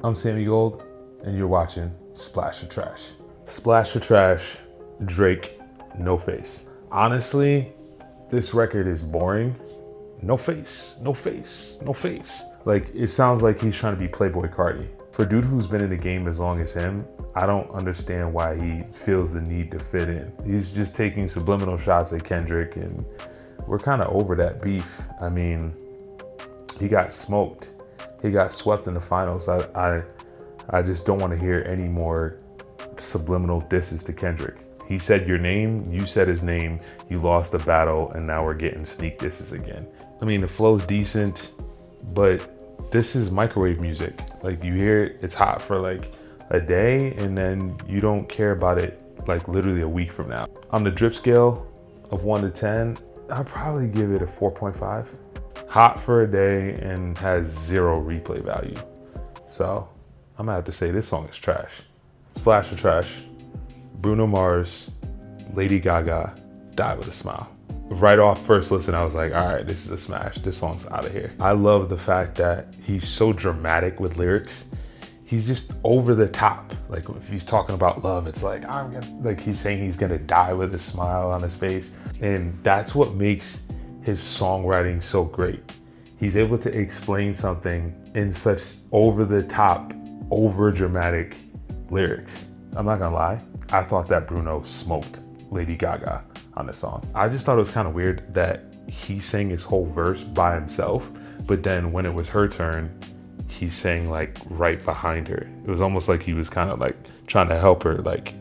I'm Sammie Gold, and you're watching Splash of Trash. Splash of Trash, Drake, No Face. Honestly, this record is boring. No face, no face, no face. Like, it sounds like he's trying to be Playboy Cardi. For a dude who's been in the game as long as him, I don't understand why he feels the need to fit in. He's just taking subliminal shots at Kendrick, and we're kind of over that beef. I mean, he got smoked. He got swept in the finals. I just don't want to hear any more subliminal disses to Kendrick. He said your name, you said his name, you lost the battle, and now we're getting sneak disses again. I mean, the flow's decent, but this is microwave music. Like, you hear it, it's hot for like a day, and then you don't care about it like literally a week from now. On the drip scale of 1 to 10, I'd probably give it a 4.5. Hot for a day and has zero replay value. So I'm gonna have to say this song is trash. Splash of Trash, Bruno Mars, Lady Gaga, Die With A Smile. Right off first listen, I was like, all right, this is a smash. This song's out of here. I love the fact that he's so dramatic with lyrics. He's just over the top. Like, if he's talking about love, it's like, he's saying he's gonna die with a smile on his face. And that's what makes his songwriting so great. He's able to explain something in such over the top, over dramatic lyrics. I'm not gonna lie, I thought that Bruno smoked Lady Gaga on the song. I just thought it was kind of weird that he sang his whole verse by himself, but then when it was her turn, he sang like right behind her. It was almost like he was kind of like trying to help her, like,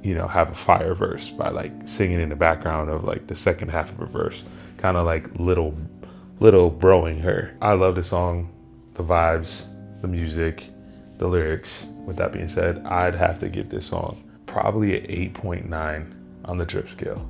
you know, have a fire verse by like singing in the background of like the second half of a verse, kind of like little broing her. I love the song, the vibes, the music, the lyrics. With that being said, I'd have to give this song probably an 8.9 on the drip scale.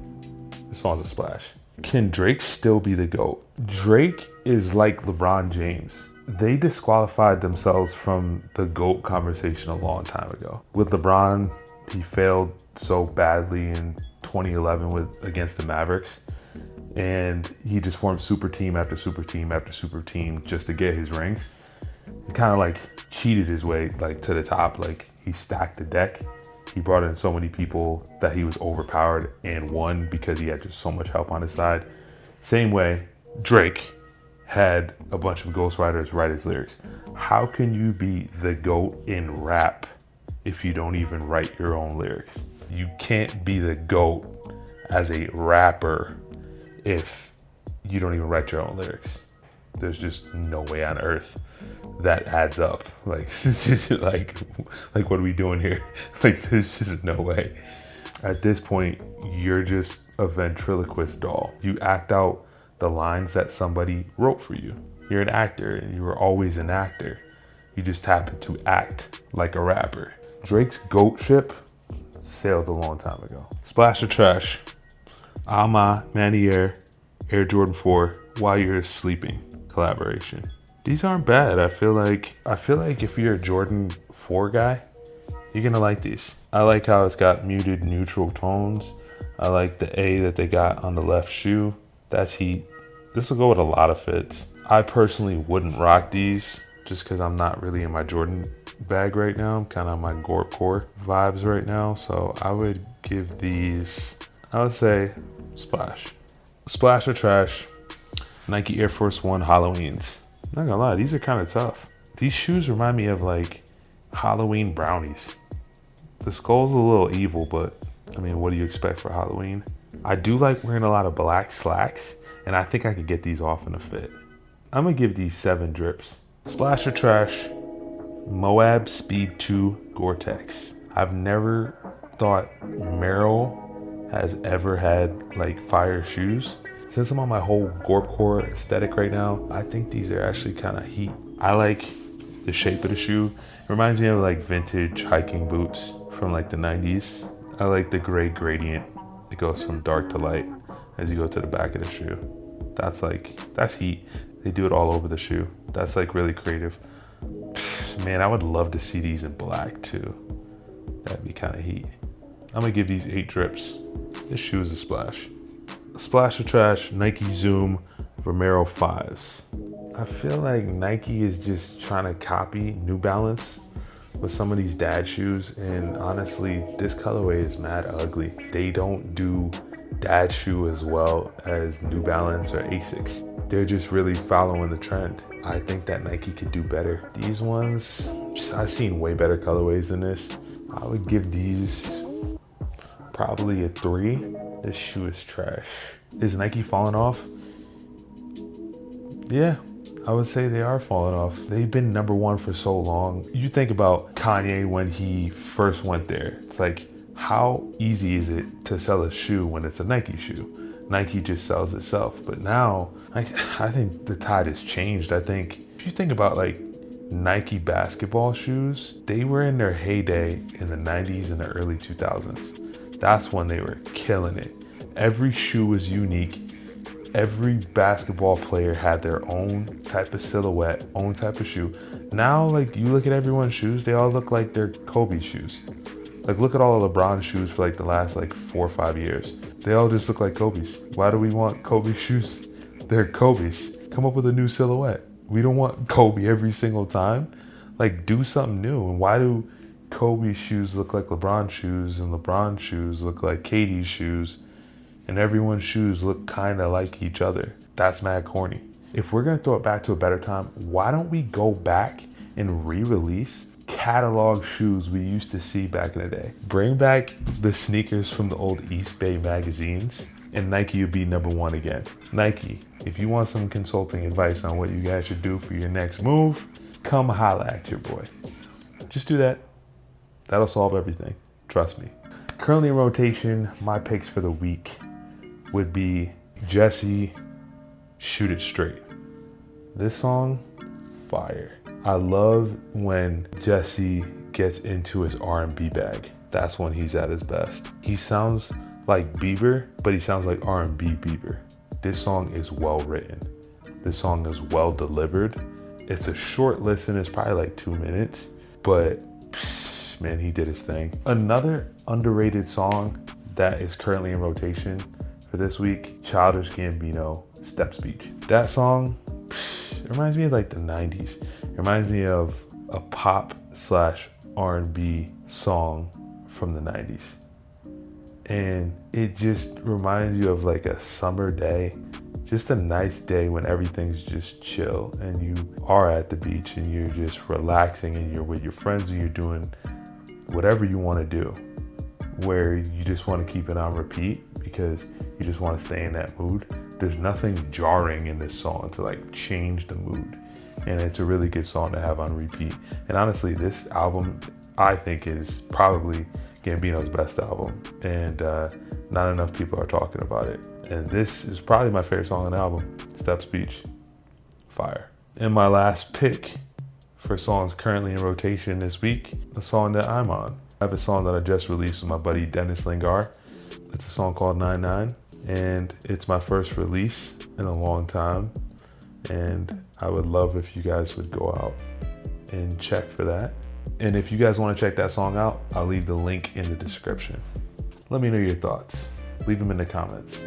This song's a splash. Can Drake still be the GOAT? Drake is like LeBron James. They disqualified themselves from the GOAT conversation a long time ago. With LeBron, he failed so badly in 2011 against the Mavericks, and he just formed super team after super team after super team just to get his rings. He kind of like cheated his way like to the top. Like, he stacked the deck. He brought in so many people that he was overpowered and won because he had just so much help on his side. Same way, Drake had a bunch of ghostwriters write his lyrics. How can you be the GOAT in rap if you don't even write your own lyrics? You can't be the GOAT as a rapper if you don't even write your own lyrics. There's just no way on earth that adds up. Like, it's just like what are we doing here? Like, there's just no way. At this point, you're just a ventriloquist doll. You act out the lines that somebody wrote for you. You're an actor, and you were always an actor. You just happen to act like a rapper. Drake's GOAT ship sailed a long time ago. Splash of Trash, Alma Manier, Air Jordan 4, While You're Sleeping collaboration. These aren't bad. I feel like if you're a Jordan 4 guy, you're gonna like these. I like how it's got muted neutral tones. I like the A that they got on the left shoe. That's heat. This will go with a lot of fits. I personally wouldn't rock these just because I'm not really in my Jordan bag right now. I'm kind of on my Gorp Core vibes right now. So I would give these, I would say, splash. Splash of Trash, Nike Air Force One Halloweens. Not gonna lie, these are kind of tough. These shoes remind me of like Halloween brownies. The skull's a little evil, but I mean, what do you expect for Halloween? I do like wearing a lot of black slacks, and I think I could get these off in a fit. I'm gonna give these 7 drips. Splash of Trash, Moab Speed 2 Gore-Tex. I've never thought Merrell has ever had like fire shoes. Since I'm on my whole Gorp Core aesthetic right now, I think these are actually kind of heat. I like the shape of the shoe. It reminds me of like vintage hiking boots from like the 90s. I like the gray gradient. It goes from dark to light as you go to the back of the shoe. That's heat. They do it all over the shoe. That's like really creative. Man, I would love to see these in black too. That'd be kind of heat. I'm gonna give these 8 drips. This shoe is a splash. Splash of Trash, Nike Zoom, Vomero 5s. I feel like Nike is just trying to copy New Balance with some of these dad shoes, and honestly, this colorway is mad ugly. They don't do dad shoe as well as New Balance or Asics. They're just really following the trend. I think that Nike could do better. These ones, I've seen way better colorways than this. I would give these probably a 3. This shoe is trash. Is Nike falling off? Yeah, I would say they are falling off. They've been number one for so long. You think about Kanye when he first went there. It's like, how easy is it to sell a shoe when it's a Nike shoe? Nike just sells itself. But now, I think the tide has changed. I think, if you think about like Nike basketball shoes, they were in their heyday in the 90s and the early 2000s. That's when they were killing it. Every shoe was unique. Every basketball player had their own type of silhouette, own type of shoe. Now, like, you look at everyone's shoes, they all look like they're Kobe shoes. Like, look at all of LeBron's shoes for like the last like 4 or 5 years. They all just look like Kobe's. Why do we want Kobe shoes? They're Kobe's. Come up with a new silhouette. We don't want Kobe every single time. Like, do something new. And why do Kobe shoes look like LeBron shoes and LeBron shoes look like KD's shoes? And everyone's shoes look kind of like each other. That's mad corny. If we're gonna throw it back to a better time, why don't we go back and re-release catalog shoes we used to see back in the day? Bring back the sneakers from the old East Bay magazines, and Nike would be number one again. Nike, if you want some consulting advice on what you guys should do for your next move, come holla at your boy. Just do that. That'll solve everything. Trust me. Currently in rotation, my picks for the week would be Jesse, Shoot It Straight. This song, fire. I love when Jesse gets into his R&B bag. That's when he's at his best. He sounds like Bieber, but he sounds like R&B Bieber. This song is well written. This song is well delivered. It's a short listen, it's probably like 2 minutes, but man, he did his thing. Another underrated song that is currently in rotation for this week, Childish Gambino, Step Speech. That song, it reminds me of like the 90s. It reminds me of a pop / R&B song from the 90s. And it just reminds you of like a summer day, just a nice day when everything's just chill and you are at the beach and you're just relaxing and you're with your friends and you're doing whatever you want to do, where you just want to keep it on repeat because you just want to stay in that mood. There's nothing jarring in this song to like change the mood. And it's a really good song to have on repeat. And honestly, this album, I think, is probably Gambino's best album. And not enough people are talking about it. And this is probably my favorite song on the album, Step Speech, fire. And my last pick for songs currently in rotation this week, the song that I'm on. I have a song that I just released with my buddy Dennis Lingar. It's a song called 99, and it's my first release in a long time. And I would love if you guys would go out and check for that. And if you guys want to check that song out, I'll leave the link in the description. Let me know your thoughts. Leave them in the comments.